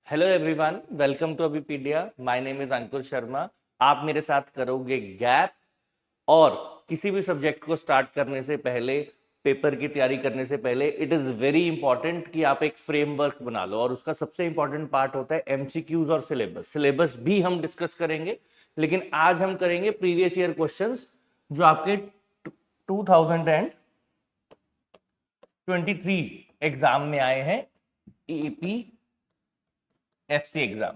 Hello everyone, welcome to Abhipedia. My name is Ankur Sharma. आप मेरे साथ करोगे गैप। और किसी भी सब्जेक्ट को स्टार्ट करने से पहले, पेपर की तैयारी करने से पहले, इट इज वेरी इंपॉर्टेंट कि आप एक फ्रेमवर्क बना लो। और उसका सबसे इंपॉर्टेंट पार्ट होता है एमसीक्यूज और सिलेबस। सिलेबस भी हम डिस्कस करेंगे, लेकिन आज हम करेंगे प्रीवियस ईयर क्वेश्चंस जो आपके 2023 एग्जाम में आए हैं, एपी एफसी एग्जाम।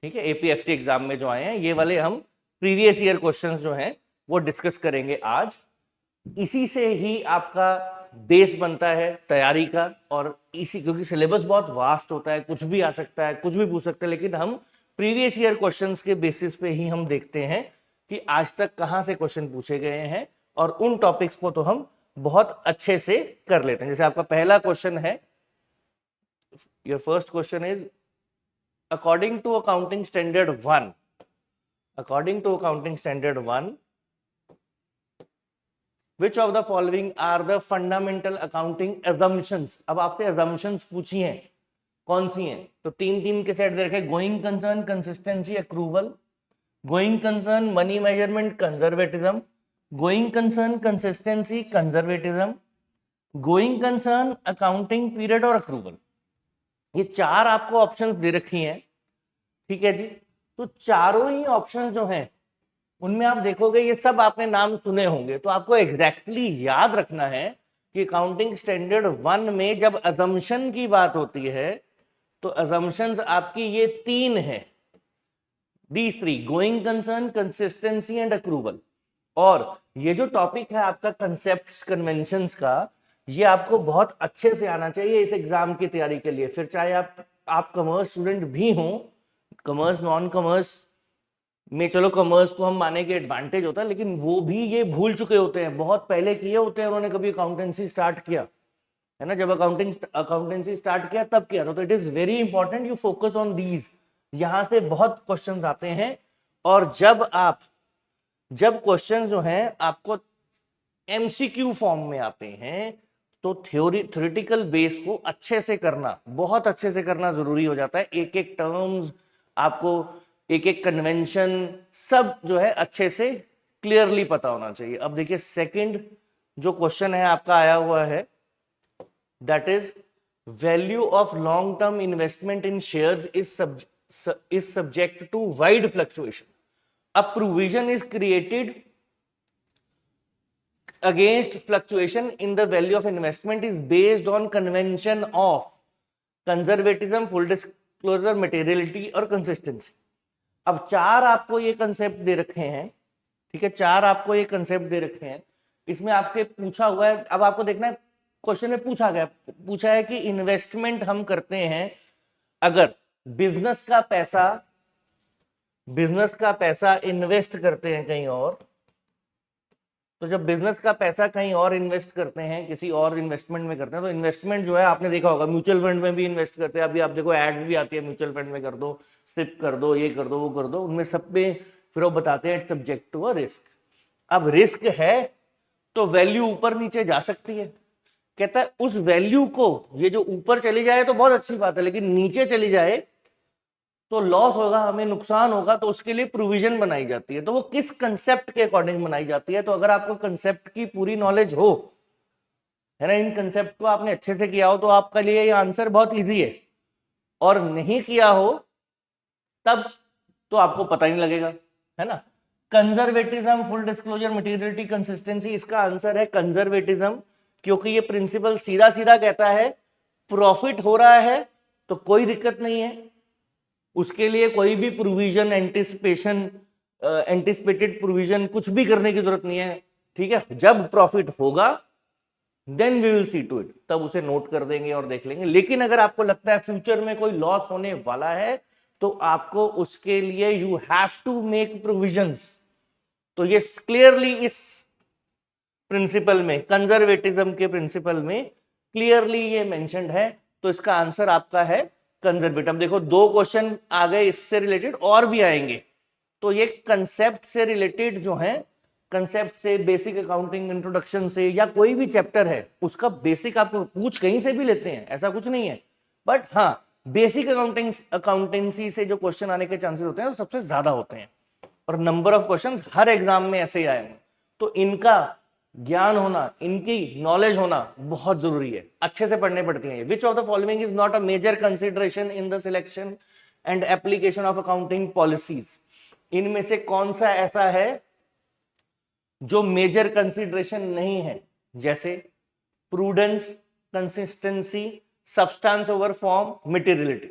ठीक है, एपीएफसी एग्जाम में जो आए हैं, ये वाले हम प्रीवियस ईयर क्वेश्चंस जो हैं वो डिस्कस करेंगे आज। इसी से ही आपका बेस बनता है तैयारी का। और इसी, क्योंकि सिलेबस बहुत वास्ट होता है, कुछ भी आ सकता है, कुछ भी पूछ सकते हैं, लेकिन हम प्रीवियस ईयर क्वेश्चंस के बेसिस पे ही हम देखते हैं कि आज तक कहां से क्वेश्चन पूछे गए हैं, और उन टॉपिक्स को तो हम बहुत अच्छे से कर लेते हैं। जैसे आपका पहला क्वेश्चन है, your first question is according to accounting standard 1, according to accounting standard 1, which of the following are the fundamental accounting assumptions? अब आपसे assumptions पूछी हैं, कौन सी हैं? तो तीन तीन के सेट दे रखे, going concern, consistency, accrual. Going concern, money measurement, conservatism. Going concern, consistency, conservatism. Going concern, accounting period और अक्रूवल। ये चार आपको ऑप्शंस दे रखी हैं, ठीक है जी। तो चारों ही ऑप्शन जो हैं उनमें आप देखोगे ये सब आपने नाम सुने होंगे। तो आपको एग्जैक्टली याद रखना है कि अकाउंटिंग स्टैंडर्ड 1 में जब अजम्पशन की बात होती है तो अजम्पशंस आपकी ये तीन है, these three: going concern, consistency and accrual. और ये जो टॉपिक है आपका कंसेप्ट्स कन्वेंशंस का, ये आपको बहुत अच्छे से आना चाहिए इस एग्जाम की तैयारी के लिए। फिर चाहे आप कॉमर्स स्टूडेंट भी हों, कॉमर्स, नॉन कॉमर्स में, चलो कॉमर्स को हम माने कि एडवांटेज होता है, लेकिन वो भी ये भूल चुके होते हैं, बहुत पहले किए होते हैं उन्होंने कभी अकाउंटेंसी स्टार्ट किया है ना। जब अकाउंटेंसी स्टार्ट किया तब किया था। तो it is very important you focus on these. यहां से बहुत क्वेश्चंस आते हैं। और जब क्वेश्चन जो हैं आपको एमसीक्यू फॉर्म में आते हैं तो थ्योरेटिकल बेस को अच्छे से करना, बहुत अच्छे से करना जरूरी हो जाता है। एक एक टर्म्स आपको, एक एक कन्वेंशन, सब जो है अच्छे से क्लियरली पता होना चाहिए। अब देखिए सेकंड जो क्वेश्चन है आपका आया हुआ है, that is value of long term investment in shares is subject to wide fluctuation. A provision is created against fluctuation in the value of investment is based on convention of conservatism, full disclosure, materiality और consistency। अब चार आपको ये concept दे रखे हैं, ठीक है, चार आपको ये कंसेप्ट दे रखे हैं। इसमें आपके पूछा हुआ है, अब आपको देखना है क्वेश्चन में पूछा है कि इन्वेस्टमेंट हम करते हैं अगर बिजनेस का पैसा इन्वेस्ट करते हैं कहीं और। तो जब बिजनेस का पैसा कहीं और इन्वेस्ट करते हैं, किसी और इन्वेस्टमेंट में करते हैं, तो इन्वेस्टमेंट जो है आपने देखा होगा म्यूचुअल फंड में भी इन्वेस्ट करते हैं। अभी आप देखो एड्स भी आती है, म्यूचुअल फंड में कर दो, सिप कर दो, ये कर दो, वो कर दो, उनमें सब में फिर वो बताते हैं सब्जेक्ट टू अ रिस्क। अब रिस्क है तो वैल्यू ऊपर नीचे जा सकती है। कहता है उस वैल्यू को, ये जो ऊपर चली जाए तो बहुत अच्छी बात है, लेकिन नीचे चली जाए तो लॉस होगा, हमें नुकसान होगा, तो उसके लिए प्रोविजन बनाई जाती है। तो वो किस कंसेप्ट के अकॉर्डिंग बनाई जाती है? तो अगर आपको कंसेप्ट की पूरी नॉलेज हो, है ना, इन कंसेप्ट को आपने अच्छे से किया हो, तो आपके लिए ये आंसर बहुत इजी है। और नहीं किया हो तब तो आपको पता ही नहीं लगेगा, है ना। Conservatism, full disclosure, materiality, consistency, इसका आंसर है कंजर्वेटिज्म। क्योंकि ये प्रिंसिपल सीधा सीधा कहता है प्रॉफिट हो रहा है तो कोई दिक्कत नहीं है, उसके लिए कोई भी प्रोविजन, एंटिसिपेटेड प्रोविजन कुछ भी करने की जरूरत नहीं है, ठीक है। जब प्रॉफिट होगा then we will see to it, तब उसे नोट कर देंगे और देख लेंगे। लेकिन अगर आपको लगता है फ्यूचर में कोई लॉस होने वाला है तो आपको उसके लिए you have to make provisions. तो ये क्लियरली इस प्रिंसिपल में, कंजर्वेटिज्म के प्रिंसिपल में क्लियरली ये मेंशन्ड है। तो इसका आंसर आपका है कंजर्वेटिव। देखो दो क्वेश्चन आ गए इससे रिलेटेड, और भी आएंगे। तो ये कंसेप्ट से रिलेटेड जो है, कंसेप्ट से, बेसिक अकाउंटिंग इंट्रोडक्शन से, या कोई भी चैप्टर है उसका बेसिक आपको पूछ कहीं से भी लेते हैं, ऐसा कुछ नहीं है। बट हाँ, बेसिक अकाउंटेंसी से जो क्वेश्चन आने के चांसेस होते हैं वो सबसे ज्यादा होते हैं, और number of questions her exam में ऐसे ही आए हैं। तो इनका ज्ञान होना, इनकी नॉलेज होना बहुत जरूरी है, अच्छे से पढ़ने पड़ती हैं। Which of the following is not a major consideration in the selection and application of accounting policies, इनमें से कौन सा ऐसा है जो मेजर कंसिडरेशन नहीं है? जैसे prudence, consistency, substance over form, materiality.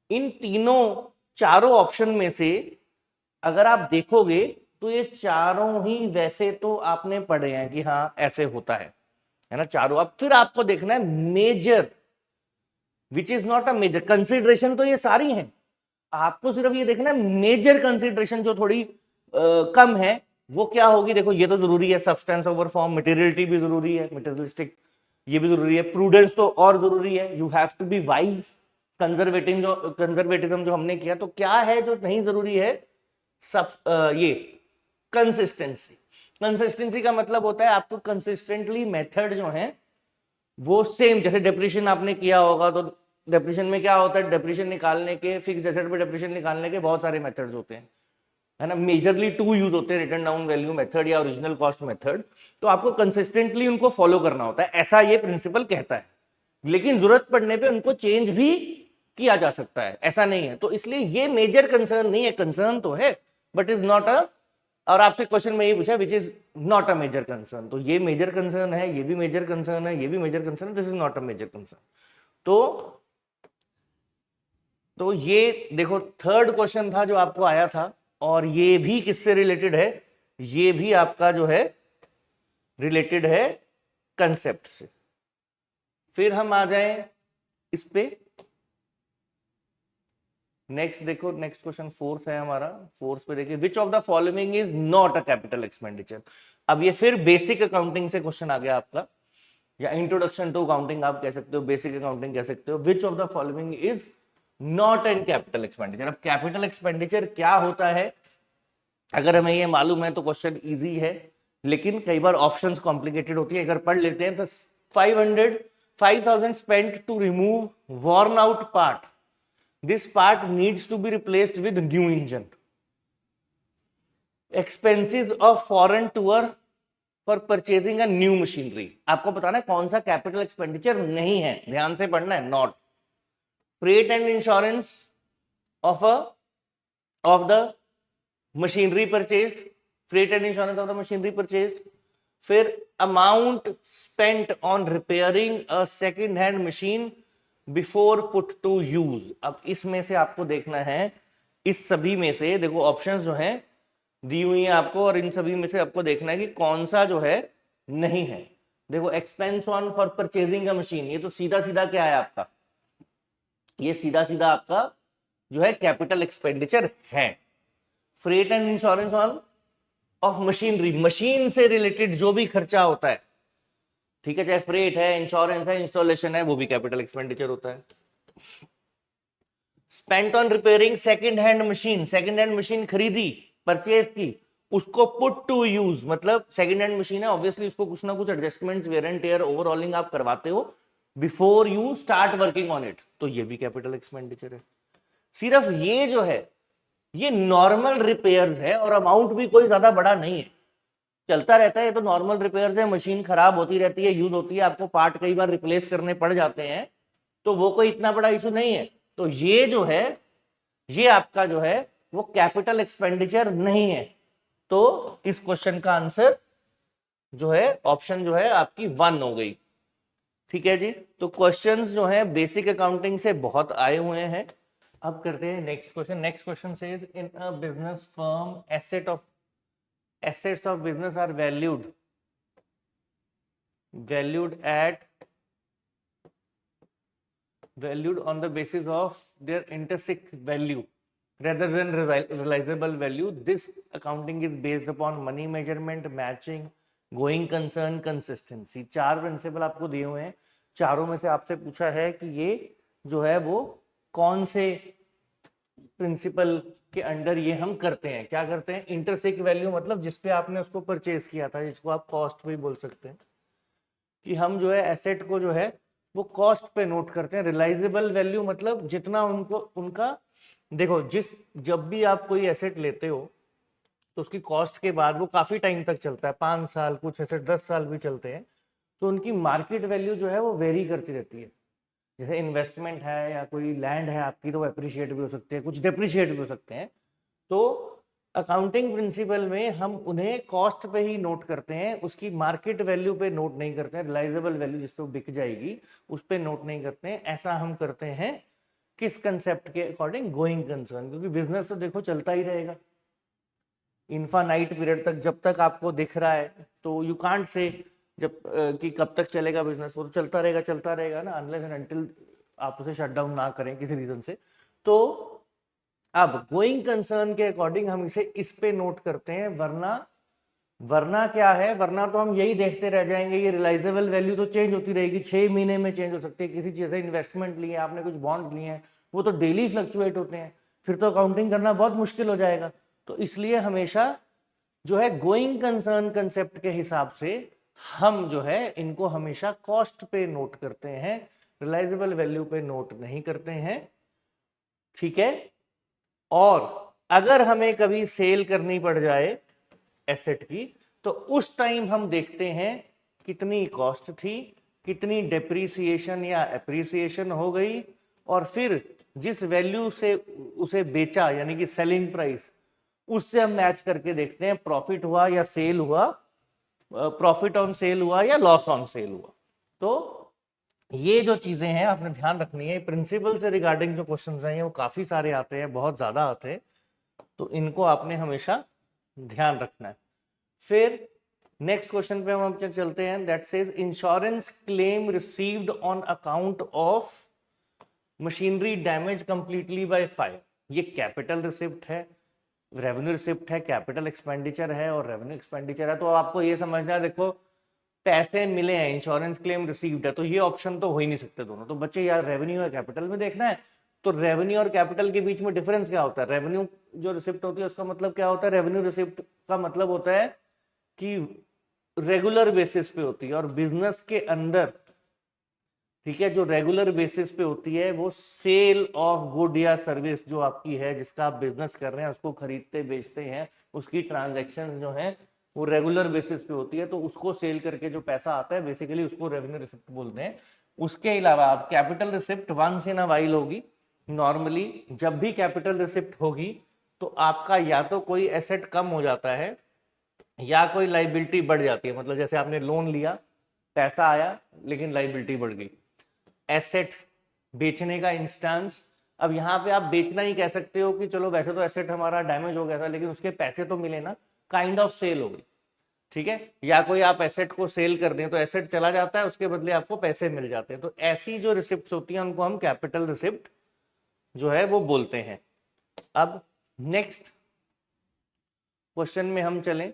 इन तीनों चारों ऑप्शन में से अगर आप देखोगे तो ये चारों ही वैसे तो आपने पढ़े हैं कि हाँ ऐसे होता है ना चारों। अब फिर आपको देखना है major, which is not a major consideration, तो ये सारी हैं, आपको सिर्फ ये देखना है मेजर कंसिडरेशन जो थोड़ी कम है वो क्या होगी। देखो ये तो जरूरी है, सब्सटेंस ओवर फॉर्म, मटेरियलिटी भी जरूरी है, मटेरियलिस्टिक ये भी जरूरी है, प्रूडेंस तो और जरूरी है, you have to be wise, conservatism जो हमने किया। तो क्या है जो नहीं जरूरी है? सब ये कंसिस्टेंसी। कंसिस्टेंसी का मतलब होता है आपको कंसिस्टेंटली मेथड जो है वो सेम, जैसे डेप्रिसिएशन आपने किया होगा तो डेप्रिसिएशन में क्या होता है, डेप्रिसिएशन निकालने के, फिक्स्ड एसेट पे डेप्रिसिएशन निकालने के बहुत सारे मेथड्स होते हैं, है ना। मेजरली 2 यूज होते हैं, रिटर्न डाउन वैल्यू मेथड या ओरिजिनल कॉस्ट मेथड। तो आपको कंसिस्टेंटली उनको फॉलो करना होता है, ऐसा ये प्रिंसिपल कहता है। लेकिन जरूरत पड़ने पे उनको चेंज भी किया जा सकता है, ऐसा नहीं है। तो इसलिए ये मेजर कंसर्न नहीं है, कंसर्न तो है बट इज नॉट अ, और आपसे क्वेश्चन में ये पूछा which is not a major concern, तो ये मेजर कंसर्न है, ये भी मेजर कंसर्न है, ये भी major concern, this is not a major concern. तो ये देखो थर्ड क्वेश्चन था जो आपको आया था, और ये भी किससे रिलेटेड है? ये भी आपका जो है रिलेटेड है कंसेप्ट से। फिर हम आ जाएं इस पे, नेक्स्ट देखो, नेक्स्ट क्वेश्चन फोर्थ है हमारा। फोर्थ पे देखिए, विच of the following is not a capital expenditure. अब ये फिर बेसिक अकाउंटिंग से क्वेश्चन आ गया आपका, या इंट्रोडक्शन टू अकाउंटिंग आप कह सकते हो, बेसिक अकाउंटिंग कह सकते हो। विच of the following is not an capital expenditure. अब कैपिटल एक्सपेंडिचर क्या होता है अगर हमें ये मालूम है तो क्वेश्चन इजी है, लेकिन कई बार ऑप्शंस कॉम्प्लिकेटेड होती है। अगर पढ़ लेते हैं तो 5,000 spent to remove worn out part, this part needs to be replaced with new engine. Expenses of foreign tour for purchasing a new machinery. आपको बताना है कौन सा कैपिटल एक्सपेंडिचर नहीं है, ध्यान से पढ़ना है। Not freight and insurance of the machinery purchased, freight and insurance of the machinery purchased. फिर amount spent on repairing a second hand machine before put to use. अब इसमें से आपको देखना है, इस सभी में से देखो ऑप्शंस जो हैं दी हुई है आपको, और इन सभी में से आपको देखना है कि कौन सा जो है नहीं है। देखो expense on for purchasing a machine, ये तो सीधा सीधा क्या है आपका, ये सीधा सीधा आपका जो है कैपिटल एक्सपेंडिचर है। Freight and insurance on off machinery, machine से रिलेटेड जो भी खर्चा होता है, ठीक है, चाहे फ्रेट है, इंश्योरेंस है, इंस्टॉलेशन है, वो भी कैपिटल एक्सपेंडिचर होता है। Spent on repairing second hand machine, second hand machine खरीदी, परचेज की, उसको पुट टू यूज, मतलब सेकंड हैंड मशीन है, ऑब्वियसली उसको कुछ ना कुछ adjustments, wear and tear, overhauling आप करवाते हो before you start working on it, तो ये भी कैपिटल एक्सपेंडिचर है। सिर्फ ये जो है ये नॉर्मल रिपेयर है, और अमाउंट भी कोई ज्यादा बड़ा नहीं है, चलता रहता है। ये तो नॉर्मल रिपेयर है, मशीन खराब होती रहती है, यूज होती है, आपको पार्ट कई बार रिप्लेस करने पड़ जाते हैं, तो वो कोई इतना बड़ा इशू नहीं है। तो ये जो है ये आपका जो है वो कैपिटल एक्सपेंडिचर नहीं है। तो इस क्वेश्चन का आंसर जो है ऑप्शन जो है आपकी 1 हो गई। ठीक है जी, तो क्वेश्चंस जो है बेसिक अकाउंटिंग से बहुत आए हुए हैं। अब करते हैं next question. Next question says in a business firm assets of business are valued on the basis of their intrinsic value rather than realizable value. This accounting is based upon money measurement, matching, going concern, consistency. 4 principal आपको दिए हुए हैं, चारों में से आपसे पूछा है कि ये जो है वो कौन से प्रिंसिपल के अंडर ये हम करते हैं। क्या करते हैं? इंटरसेक वैल्यू, मतलब जिसपे आपने उसको परचेज किया था, जिसको आप कॉस्ट भी बोल सकते हैं, कि हम जो है एसेट को जो है वो कॉस्ट पे नोट करते हैं। रियलाइजेबल वैल्यू मतलब जितना उनको उनका, देखो जब भी आप कोई एसेट लेते हो तो उसकी कॉस्ट के बाद वो काफी टाइम तक चलता है, 5 साल, कुछ एसेट 10 साल भी चलते हैं, तो उनकी मार्केट वैल्यू जो है वो वेरी करती रहती है। जैसे इन्वेस्टमेंट है या कोई लैंड है आपकी, तो अप्रिशिएट भी हो सकते हैं, कुछ डिप्रिशिएट भी हो सकते हैं। तो अकाउंटिंग प्रिंसिपल में हम उन्हें कॉस्ट पे ही नोट करते हैं, उसकी मार्केट वैल्यू पे नोट नहीं करते हैं। रिलाइजेबल वैल्यू जिस पे बिक जाएगी उस पे नोट नहीं करते हैं। ऐसा हम करते हैं किस कंसेप्ट के अकॉर्डिंग? गोइंग कंसर्न, क्योंकि बिजनेस तो देखो चलता ही रहेगा इनफानाइट पीरियड तक, जब तक आपको दिख रहा है। तो यू कांट से जब कि कब तक चलेगा बिजनेस, वो तो चलता रहेगा ना, अनलेस एंड अनटिल आप उसे शट डाउन ना करें किसी रीजन से। तो अब गोइंग कंसर्न के अकॉर्डिंग हम इसे इस पे नोट करते हैं, वरना क्या है, वरना तो हम यही देखते रह जाएंगे। ये रियलाइजेबल वैल्यू तो चेंज होती रहेगी, 6 महीने में चेंज हो सकती है। किसी चीज से इन्वेस्टमेंट लिए आपने, कुछ बॉन्ड लिए हैं, वो तो डेली फ्लक्चुएट होते हैं, फिर तो अकाउंटिंग करना बहुत मुश्किल हो जाएगा। तो इसलिए हमेशा जो है गोइंग कंसर्न कंसेप्ट के हिसाब से हम जो है इनको हमेशा कॉस्ट पे नोट करते हैं, रियलाइजेबल वैल्यू पे नोट नहीं करते हैं। ठीक है। और अगर हमें कभी सेल करनी पड़ जाए एसेट की, तो उस टाइम हम देखते हैं कितनी कॉस्ट थी, कितनी डेप्रीसिएशन या एप्रीसिएशन हो गई, और फिर जिस वैल्यू से उसे बेचा यानी कि सेलिंग प्राइस, उससे हम मैच करके देखते हैं प्रॉफिट हुआ या सेल हुआ, प्रॉफिट ऑन सेल हुआ या लॉस ऑन सेल हुआ। तो ये जो चीजें हैं आपने ध्यान रखनी है। प्रिंसिपल से रिगार्डिंग जो क्वेश्चंस हैं वो काफी सारे आते हैं, बहुत ज्यादा आते हैं, तो इनको आपने हमेशा ध्यान रखना है। फिर नेक्स्ट क्वेश्चन पे हम चलते हैं, that says insurance claim received on account of machinery damage completely by fire. ये कैपिटल रिसिप्ट है, रेवेन्यू रिसिप्ट है, कैपिटल एक्सपेंडिचर है और रेवेन्यू एक्सपेंडिचर है। तो आपको ये समझना है, देखो पैसे मिले हैं, इंश्योरेंस क्लेम रिसीव्ड है, तो ये ऑप्शन तो हो ही नहीं सकते दोनों। तो बच्चे यार रेवेन्यू और कैपिटल में देखना है, तो रेवेन्यू और कैपिटल के बीच में डिफरेंस क्या होता है? रेवेन्यू जो रिसिप्ट होती है उसका मतलब क्या होता है? रेवेन्यू रिसिप्ट का मतलब होता है कि रेगुलर बेसिस पे होती है, और बिजनेस के अंदर, ठीक है, जो रेगुलर बेसिस पे होती है वो सेल ऑफ गुड या सर्विस जो आपकी है, जिसका आप बिजनेस कर रहे हैं, उसको खरीदते बेचते हैं, उसकी ट्रांजैक्शन जो है वो रेगुलर बेसिस पे होती है। तो उसको सेल करके जो पैसा आता है बेसिकली उसको रेवेन्यू रिसिप्ट बोलते हैं। उसके अलावा आप capital receipt once in a while होगी। नॉर्मली जब भी कैपिटल रिसिप्ट होगी तो आपका या तो कोई एसेट कम हो जाता है या कोई लाइबिलिटी बढ़ जाती है। मतलब जैसे आपने लोन लिया, पैसा आया लेकिन लाइबिलिटी बढ़ गई। एसेट बेचने का इंस्टेंस, अब यहाँ पे आप बेचना ही कह सकते हो कि चलो वैसे तो एसेट हमारा डैमेज हो गया था लेकिन उसके पैसे तो मिले ना, काइंड ऑफ सेल हो गई। ठीक है। या कोई आप एसेट को सेल कर दें तो एसेट चला जाता है, उसके बदले आपको पैसे मिल जाते हैं। तो ऐसी जो रिसिप्ट होती हैं उनको हम कैपिटल रिसिप्ट जो है वो बोलते हैं। अब नेक्स्ट क्वेश्चन में हम चलें,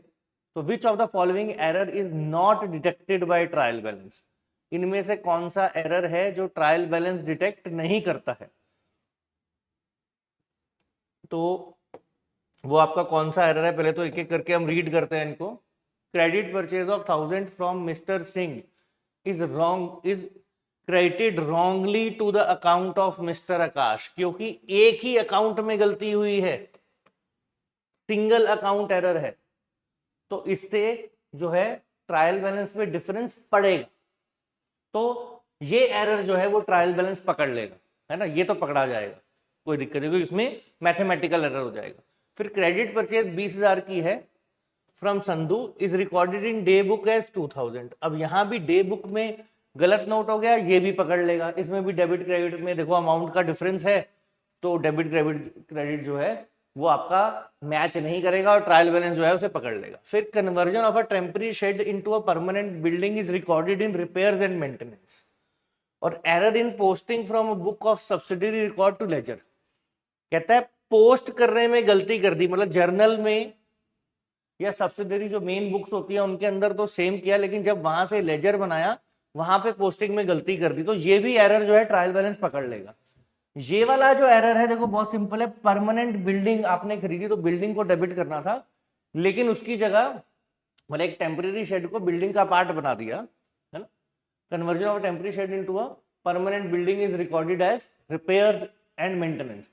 तो विच of the following error is not detected by trial balance? इनमें से कौन सा एरर है जो ट्रायल बैलेंस डिटेक्ट नहीं करता है? तो वो आपका कौन सा एरर है, पहले तो एक एक करके हम रीड करते हैं इनको। Credit purchase of 1000 from mister Singh is wrong, is credited wrongly to the account of mister Akash. क्योंकि एक ही अकाउंट में गलती हुई है, सिंगल अकाउंट एरर है, तो इससे जो है ट्रायल बैलेंस में डिफरेंस पड़ेगा। तो ये एरर जो है वो ट्रायल बैलेंस पकड़ लेगा, है ना, ये तो पकड़ा जाएगा, कोई दिक्कत नहीं, इसमें मैथमेटिकल एरर हो जाएगा। फिर क्रेडिट परचेज 20,000 की है from Sandhu, is recorded in day book as 2000। अब यहां भी डे बुक में गलत नोट हो गया, ये भी पकड़ लेगा। इसमें भी डेबिट क्रेडिट में देखो अमाउंट का डिफरेंस है, तो डेबिट क्रेडिट जो है वो आपका मैच नहीं करेगा और ट्रायल बैलेंस जो है उसे पकड़ लेगा। फिर conversion of a temporary shed into a permanent building is recorded in repairs and maintenance. और error in posting from a book of subsidiary record to ledger, कहता है पोस्ट करने में गलती कर दी, मतलब जर्नल में या सब्सिडरी जो मेन बुक्स होती है उनके अंदर तो सेम किया, लेकिन जब वहां से लेजर बनाया वहां पे पोस्टिंग में गलती कर दी, तो ये भी एरर जो है ट्रायल बैलेंस पकड़ लेगा। ये वाला जो एरर है देखो बहुत सिंपल है, परमानेंट बिल्डिंग आपने खरीदी तो बिल्डिंग को डेबिट करना था, लेकिन उसकी जगह मतलब एक टेम्परेरी शेड को बिल्डिंग का पार्ट बना दिया, है ना, conversion of temporary shed into a permanent building is recorded as repair and maintenance.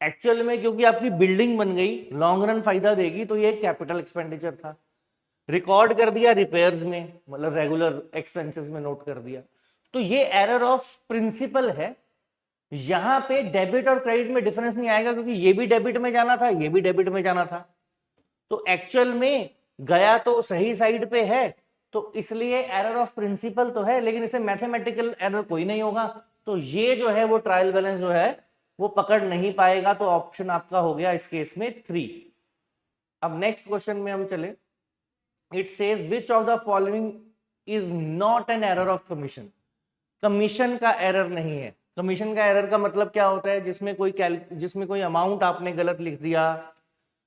Actual में क्योंकि आपकी बिल्डिंग बन गई, लॉन्ग रन फायदा देगी, तो ये कैपिटल एक्सपेंडिचर था, रिकॉर्ड कर दिया रिपेयर्स में, मतलब रेगुलर एक्सपेंसेस में नोट कर दिया। तो ये एरर ऑफ प्रिंसिपल है। यहां पे डेबिट और क्रेडिट में डिफरेंस नहीं आएगा, क्योंकि ये भी डेबिट में जाना था, ये भी डेबिट में जाना था। तो एक्चुअल में गया तो सही साइड पे है, तो इसलिए एरर ऑफ प्रिंसिपल तो है, लेकिन इसे मैथमेटिकल एरर कोई नहीं होगा। तो ये जो है वो ट्रायल बैलेंस जो है वो पकड़ नहीं पाएगा। तो ऑप्शन आपका हो गया इस केस में 3। अब नेक्स्ट क्वेश्चन में हम चले। It says which of the following is not an error of commission. Commission का एरर नहीं है। कमीशन का एरर का मतलब क्या होता है, जिसमें कोई अमाउंट आपने गलत लिख दिया,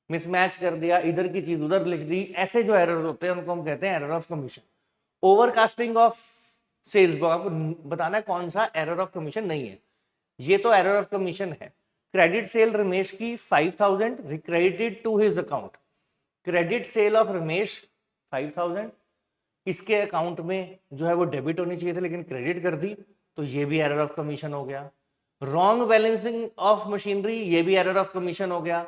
मिसमैच कर दिया, इधर की चीज उधर लिख दी, ऐसे जो एरर होते हैं उनको हम कहते हैं error of commission. Overcasting of sales, आपको बताना है कौन सा एरर ऑफ कमीशन नहीं है। ये तो एरर ऑफ कमीशन है। क्रेडिट सेल रमेश की 5000 credited to his account. Credit sale of Ramesh 5000 इसके अकाउंट में जो है वो डेबिट होनी चाहिए थी, लेकिन क्रेडिट कर दी, तो ये भी एरर ऑफ कमीशन हो गया। रॉन्ग बैलेंसिंग ऑफ मशीनरी, ये भी एरर ऑफ कमीशन हो गया।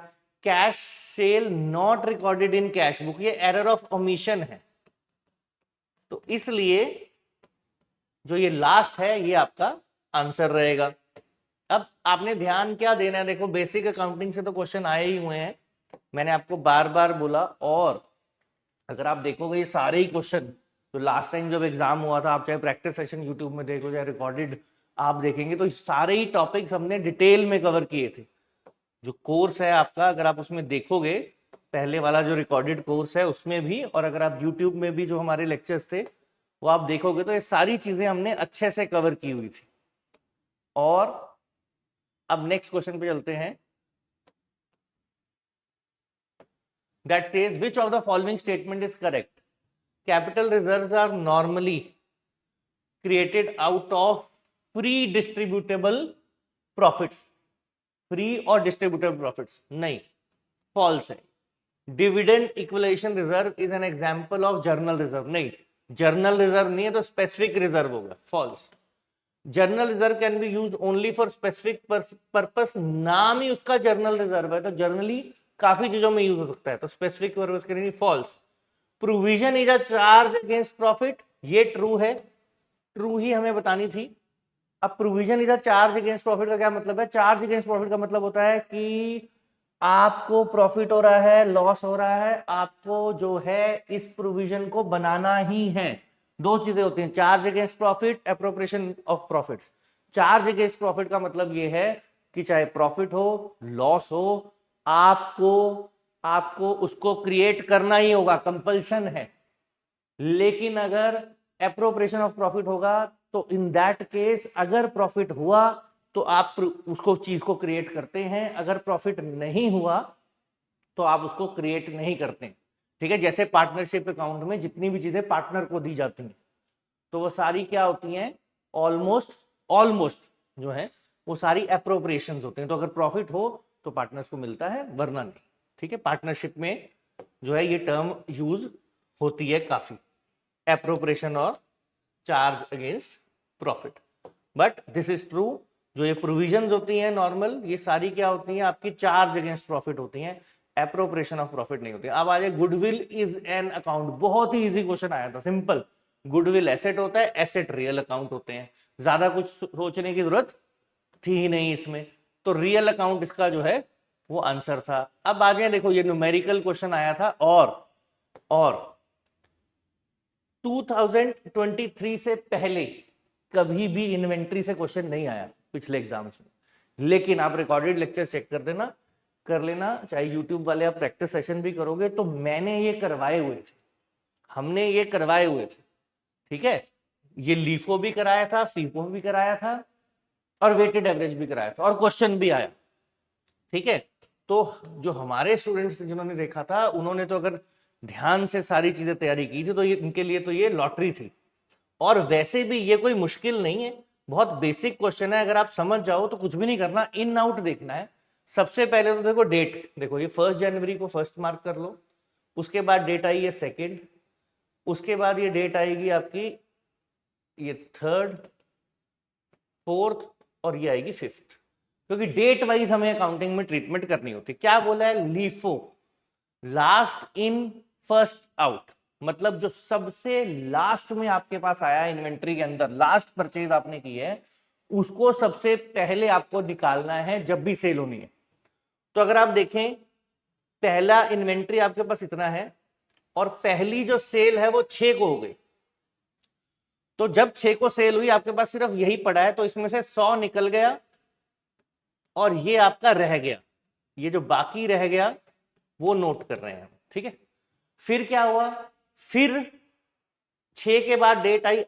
Cash cell not recorded in cash book, ये एरर ऑफ ओमिशन है। तो इसलिए जो ये लास्ट है ये आपका आंसर रहेगा। अब आपने ध्यान क्या देना है, देखो बेसिक अकाउंटिंग से तो क्वेश्चन आए ही हुए हैं, मैंने आपको बार बार बोला। और अगर आप देखोगे ये सारे ही क्वेश्चन तो लास्ट टाइम जब एग्जाम हुआ था, आप चाहे प्रैक्टिस सेशन यूट्यूब में देखो चाहे रिकॉर्डेड आप देखेंगे, तो सारे ही टॉपिक्स हमने डिटेल में कवर किए थे। जो कोर्स है आपका, अगर आप उसमें देखोगे पहले वाला जो रिकॉर्डेड कोर्स है उसमें भी, और अगर आप यूट्यूब में भी जो हमारे लेक्चर्स थे वो आप देखोगे, तो ये सारी चीजें हमने अच्छे से कवर की हुई थी। और अब नेक्स्ट क्वेश्चन पे चलते हैं। That says which of the following statement is correct? Capital reserves are normally created out of free distributable profits. Free और डिस्ट्रीब्यूटेबल प्रॉफिट्स नहीं, फॉल्स है। Dividend equalisation reserve is an example of general reserve, नहीं, general reserve नहीं है, तो specific reserve होगा, false. General reserve can be used only for specific purpose, नाम ही उसका जर्नल रिजर्व है, तो जर्नली काफी चीजों में यूज हो सकता है, तो स्पेसिफिक पर्पस के लिए falls. Provision is a charge against profit, ये ट्रू है, ट्रू ही हमें बतानी थी। अब provision is a charge against profit का क्या मतलब है? चार्ज अगेंस्ट प्रॉफिट का मतलब होता है कि आपको प्रॉफिट हो रहा है, लॉस हो रहा है, आपको जो है इस प्रोविजन को बनाना ही है। दो चीजें होती हैं, charge against profit, appropriation of profits. Charge against profit का मतलब ये है कि चाहे प्रॉफिट हो, लॉस हो, आपको उसको क्रिएट करना ही होगा, कंपल्शन है। लेकिन अगर एप्रोप्रिएशन ऑफ प्रॉफिट होगा तो इन दैट केस अगर प्रॉफिट हुआ तो आप उसको चीज को क्रिएट करते हैं, अगर प्रॉफिट नहीं हुआ तो आप उसको क्रिएट नहीं करते। ठीक है, जैसे पार्टनरशिप अकाउंट में जितनी भी चीजें पार्टनर को दी जाती हैं तो वो सारी क्या होती हैं, ऑलमोस्ट जो है वो सारी एप्रोप्रिएशंस होते हैं। तो अगर प्रॉफिट हो तो पार्टनर्स को मिलता है, वरना नहीं। ठीक है, पार्टनरशिप में जो है ये टर्म यूज होती है काफी, एप्रोप्रिएशन और charge against profit. But this is true, जो ये प्रोविजंस होती हैं नॉर्मल, ये सारी क्या होती हैं आपकी चार्ज अगेंस्ट प्रॉफिट होती हैं, एप्रोप्रिएशन ऑफ प्रॉफिट नहीं होती। अब आ जाए गुडविल इज एन अकाउंट, बहुत ही इजी क्वेश्चन आया था, सिंपल। गुडविल एसेट होता है, एसेट रियल अकाउंट होते हैं, ज्यादा कुछ सोचने की जरूरत थी ही नहीं इसमें, तो रियल अकाउंट इसका जो है वो आंसर था। अब आ जाए, देखो ये न्यूमेरिकल क्वेश्चन आया था, और 2023 से पहले कभी भी इन्वेंट्री से क्वेश्चन नहीं आया पिछले एग्जाम्स में, लेकिन आप रिकॉर्डेड लेक्चर चेक कर लेना, चाहे यूट्यूब वाले आप प्रैक्टिस सेशन भी करोगे, तो मैंने ये करवाए हुए थे, हमने ये करवाए हुए थे। ठीक है, ये लीफो भी कराया था, फीफो भी कराया था, और वेटेड एवरेज भी कराया था, और क्वेश्चन भी आया। ठीक है, तो जो हमारे स्टूडेंट्स जिन्होंने देखा था उन्होंने तो अगर ध्यान से सारी चीजें तैयारी की थी तो ये इनके लिए तो ये लॉटरी थी। और वैसे भी ये कोई मुश्किल नहीं है, बहुत बेसिक क्वेश्चन है, अगर आप समझ जाओ तो कुछ भी नहीं करना, इन आउट देखना है। सबसे पहले तो देखो डेट, देखो ये 1 जनवरी को फर्स्ट मार्क कर लो, उसके बाद डेट आई है 2nd, उसके बाद ये डेट आएगी आपकी ये 3rd, फोर्थ और ये आएगी फिफ्थ, क्योंकि डेट वाइज हमें अकाउंटिंग में ट्रीटमेंट करनी होती है। क्या बोला है? LIFO, last in first out, मतलब जो सबसे लास्ट में आपके पास आया है इन्वेंट्री के अंदर, लास्ट परचेज आपने की है, उसको सबसे पहले आपको निकालना है जब भी सेल होनी है। तो अगर आप देखें, पहला इन्वेंट्री आपके पास इतना है और पहली जो सेल है वो 6 को हो गई, तो जब 6 को सेल हुई आपके पास सिर्फ यही पड़ा है, तो इसमें से 100 निकल गया और ये आपका रह गया, ये जो बाकी रह गया वो नोट कर रहे हैं, ठीक है। फिर क्या हुआ? फिर 6 के बाद डेट आई,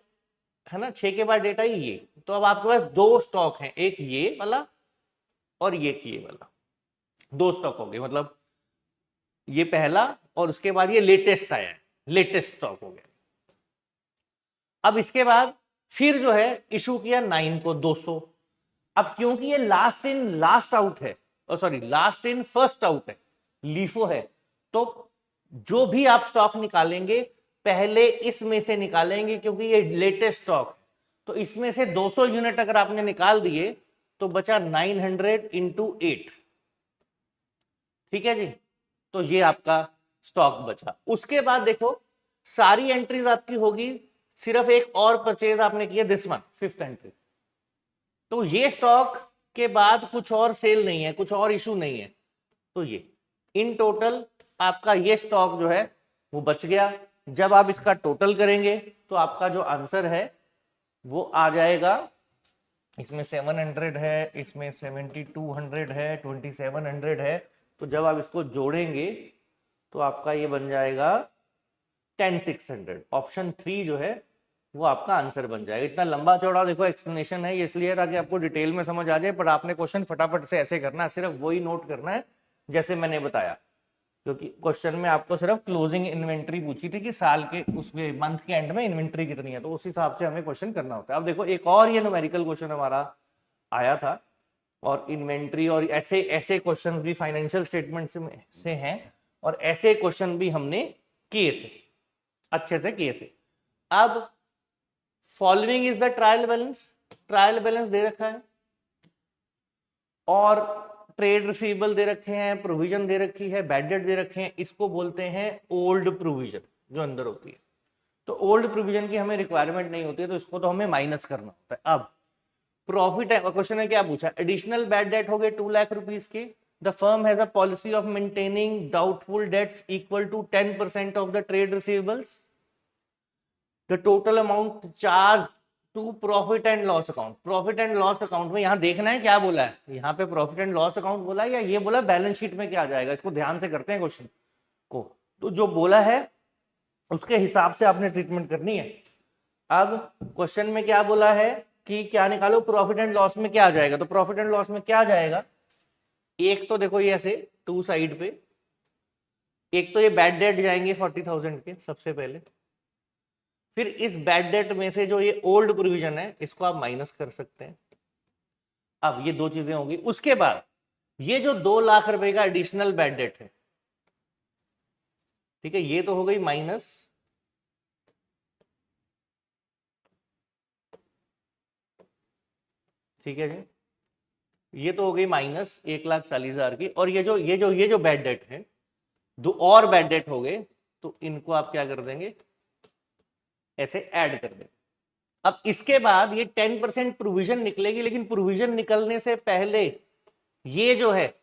है ना, 6 के बाद डेट आई ये, तो अब आपके पास दो स्टॉक हैं, एक ये वाला और ये वाला, दो स्टॉक हो गए, मतलब ये पहला और उसके बाद ये लेटेस्ट आया है, लेटेस्ट स्टॉक हो गया। अब इसके बाद फिर जो है इशू किया 9 को 200। अब क्योंकि ये लास्ट इन लास्ट आउट है, sorry last in first out है, लीफो है, तो जो भी आप स्टॉक निकालेंगे पहले इसमें से निकालेंगे, क्योंकि ये लेटेस्ट स्टॉक है। तो इसमें से 200 यूनिट अगर आपने निकाल दिए तो बचा 900 इंटू 8, ठीक है जी। तो ये आपका स्टॉक बचा। उसके बाद देखो सारी एंट्रीज आपकी होगी, सिर्फ एक और परचेज आपने किया, दिस वन फिफ्थ एंट्री, तो ये स्टॉक के बाद कुछ और सेल नहीं है, कुछ और इशू नहीं है, तो ये इन टोटल आपका ये स्टॉक जो है वो बच गया। जब आप इसका टोटल करेंगे तो आपका जो आंसर है वो आ जाएगा, इसमें 700 है, इसमें 7200 है, 2700 है, तो जब आप इसको जोड़ेंगे तो आपका ये बन जाएगा 10600। ऑप्शन 3 जो है वो आपका आंसर बन जाएगा। इतना लंबा चौड़ा देखो एक्सप्लेनेशन है, ये इसलिए ताकि आपको डिटेल में समझ आ जाए, पर आपने क्वेश्चन फटाफट से ऐसे करना है, सिर्फ वही नोट करना है जैसे मैंने बताया, क्योंकि क्वेश्चन में आपको सिर्फ क्लोजिंग इन्वेंट्री पूछी थी कि साल के उसमें मंथ के एंड में इन्वेंट्री कितनी है, तो उस हिसाब से हमें क्वेश्चन करना होता है। अब देखो एक और ये न्यूमेरिकल क्वेश्चन हमारा आया था, और इन्वेंट्री और ऐसे ऐसे क्वेश्चन भी फाइनेंशियल स्टेटमेंट से हैं, और ऐसे क्वेश्चन भी हमने किए थे, अच्छे से किए थे। अब following is the trial balance, trial balance दे रखा है और ट्रेड रिसीवेबल दे रखे हैं, प्रोविजन दे रखी है, बैड डेट दे रखे हैं, इसको बोलते हैं ओल्ड प्रोविजन जो अंदर होती है। तो ओल्ड प्रोविजन की हमें रिक्वायरमेंट नहीं होती है, तो इसको तो हमें माइनस करना होता है। अब प्रॉफिट है, क्वेश्चन है क्या पूछा, एडिशनल बैड डेट हो गए 2 लाख रुपीज के, the firm has a policy of maintaining doubtful debts equal to 10% of the trade receivables, the total amount charge to profit and loss account. Profit and loss account में यहां देखना है क्या बोला है, यहाँ पे प्रॉफिट एंड लॉस अकाउंट बोला है या ये बोला बैलेंस शीट में क्या आ जाएगा, इसको ध्यान से करते हैं क्वेश्चन को। तो जो बोला है उसके हिसाब से आपने ट्रीटमेंट करनी है। अब क्वेश्चन में क्या बोला है कि क्या निकालो, प्रॉफिट एंड लॉस में क्या आ जाएगा, तो प्रॉफिट एंड लॉस में क्या आ जाएगा, एक तो देखो ये ऐसे 2 साइड पे, एक तो ये बैड डेट जाएंगे 40,000 के सबसे पहले, फिर इस बैड डेट में से जो ये ओल्ड प्रोविजन है इसको आप माइनस कर सकते हैं। अब ये दो चीजें होंगी। उसके बाद ये जो 2 लाख रुपए का एडिशनल बैड डेट है, ठीक है, ये तो हो गई माइनस, ठीक है जी, ये तो हो गई माइनस 1,40,000 की, और ये जो बैड डेट है, 2 और बैड डेट हो गए, तो इनको आप क्या कर देंगे, ऐसे ऐड कर देंगे। अब इसके बाद ये 10% प्रोविजन निकलेगी, लेकिन प्रोविजन निकलने से पहले ये जो है,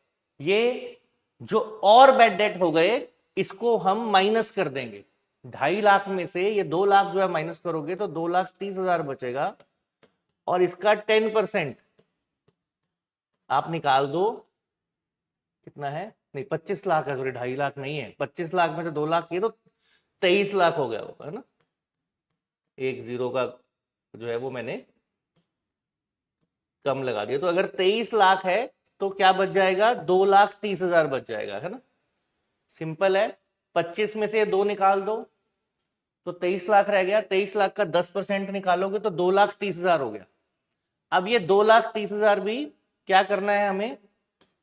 ये जो और बैड डेट हो गए इसको हम माइनस कर देंगे। 2.5 लाख में से ये 2 लाख जो है माइनस करोगे तो 2,30,000 बचेगा, और इसका 10% आप निकाल दो, कितना है, नहीं 25 लाख है, सॉरी 2.5 लाख नहीं है, 25 लाख में से 2 लाख किए तो 23 लाख हो गया होगा, है ना, एक जीरो का जो है वो मैंने कम लगा दिया। तो अगर 23 लाख है तो क्या बच जाएगा, 2,30,000 बच जाएगा, है ना, सिंपल है। 25 में से 2 निकाल दो तो 23 लाख रह गया, 23 लाख का 10% निकालोगे तो 2,30,000 हो गया। अब ये 2,30,000 भी क्या करना है, हमें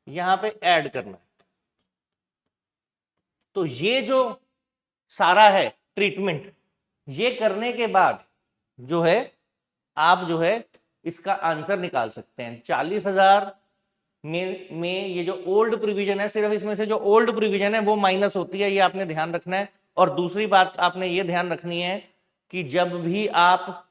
यहां पे ऐड करना है। तो ये जो सारा है ट्रीटमेंट, ये करने के बाद जो है आप जो है इसका आंसर निकाल सकते हैं। 40,000 में ये जो ओल्ड प्रोविजन है, सिर्फ इसमें से जो ओल्ड प्रोविजन है वो माइनस होती है, ये आपने ध्यान रखना है। और दूसरी बात आपने ये ध्यान रखनी है कि जब भी आप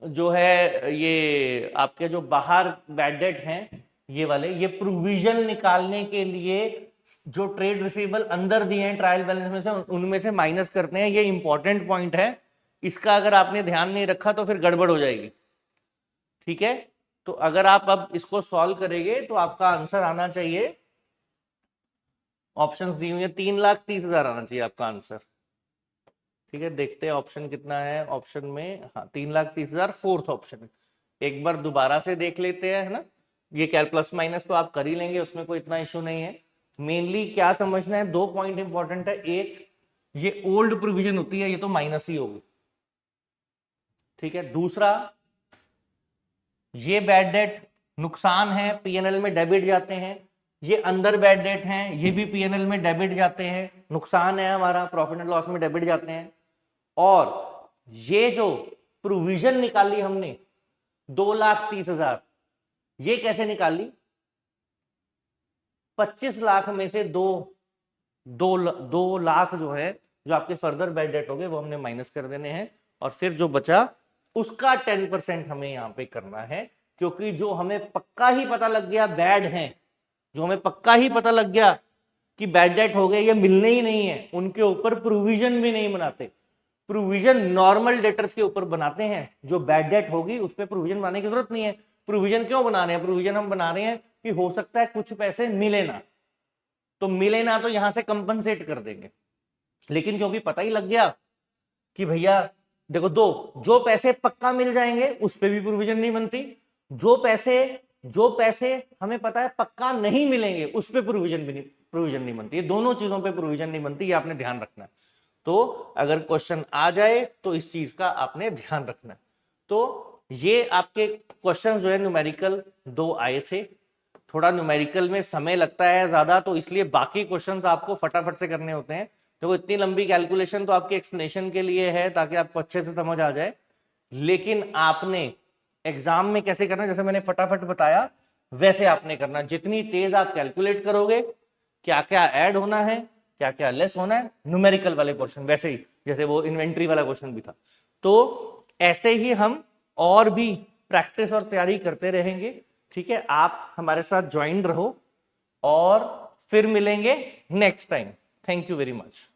जो है ये आपके जो बाहर बैड डेट हैं ये वाले, ये प्रोविजन निकालने के लिए जो ट्रेड रिसीवेबल अंदर दिए हैं ट्रायल बैलेंस में से, उनमें से माइनस करते हैं। ये इंपॉर्टेंट पॉइंट है, इसका अगर आपने ध्यान नहीं रखा तो फिर गड़बड़ हो जाएगी। ठीक है, तो अगर आप अब इसको सॉल्व करेंगे तो आपका आंसर आना चाहिए, ऑप्शंस दी हुई है, 3,30,000 आना चाहिए आपका आंसर। ठीक है, देखते हैं ऑप्शन कितना है। ऑप्शन में हाँ 3,30,000 फोर्थ ऑप्शन। एक बार दोबारा से देख लेते हैं, है ना। ये क्या प्लस माइनस तो आप कर ही लेंगे, उसमें कोई इतना इशू नहीं है। मेनली क्या समझना है, 2 पॉइंट इंपॉर्टेंट है। एक, ये ओल्ड प्रोविजन होती है, ये तो माइनस ही होगी। ठीक है, दूसरा, ये बैड डेट नुकसान है, पीएनएल में डेबिट जाते हैं। ये अंदर बैड डेट हैं, ये भी पीएनएल में डेबिट जाते हैं, नुकसान है हमारा, प्रॉफिट एंड लॉस में डेबिट जाते हैं। और ये जो प्रोविजन निकाली हमने 2,30,000, ये कैसे निकाली, 25 लाख में से दो लाख जो है, जो आपके फर्दर बैड डेट हो गए वो हमने माइनस कर देने हैं, और फिर जो बचा उसका 10% हमें यहां पे करना है। क्योंकि जो हमें पक्का ही पता लग गया बैड है, जो हमें पक्का ही पता लग गया कि बैड डेट हो गए, ये मिलने ही नहीं है, उनके ऊपर प्रोविजन भी नहीं बनाते। प्रोविजन नॉर्मल डेटर्स के ऊपर बनाते हैं, जो बैड डेट होगी उस पर प्रोविजन बनाने की जरूरत नहीं है। प्रोविजन क्यों बना रहे हैं, प्रोविजन हम बना रहे हैं कि हो सकता है कुछ पैसे मिले ना, तो मिले ना तो यहां से कंपनसेट कर देंगे। लेकिन क्योंकि पता ही लग गया कि भैया देखो, जो पैसे पक्का मिल जाएंगे उस पर भी प्रोविजन नहीं बनती, जो पैसे हमें पता है पक्का नहीं मिलेंगे उस पर प्रोविजन नहीं बनती। ये दोनों चीजों पे प्रोविजन नहीं बनती, ये आपने ध्यान रखना है। तो अगर क्वेश्चन आ जाए तो इस चीज का आपने ध्यान रखना है। तो ये आपके क्वेश्चन जो है न्यूमेरिकल 2 आए थे। थोड़ा न्यूमेरिकल में समय लगता है ज्यादा, तो इसलिए बाकी क्वेश्चंस आपको फटाफट से करने होते हैं। देखो इतनी लंबी कैलकुलेशन तो आपके एक्सप्लेनेशन के लिए है, ताकि आपको अच्छे से समझ आ जाए। लेकिन आपने एग्जाम में कैसे करना, जैसे मैंने फटाफट बताया वैसे आपने करना। जितनी तेज आप कैलकुलेट करोगे, क्या क्या ऐड होना है, क्या क्या लेस होना है, न्यूमेरिकल वाले क्वेश्चन वैसे ही, जैसे वो इन्वेंट्री वाला क्वेश्चन भी था। तो ऐसे ही हम और भी प्रैक्टिस और तैयारी करते रहेंगे। ठीक है, आप हमारे साथ ज्वाइन रहो और फिर मिलेंगे next time. Thank you very much.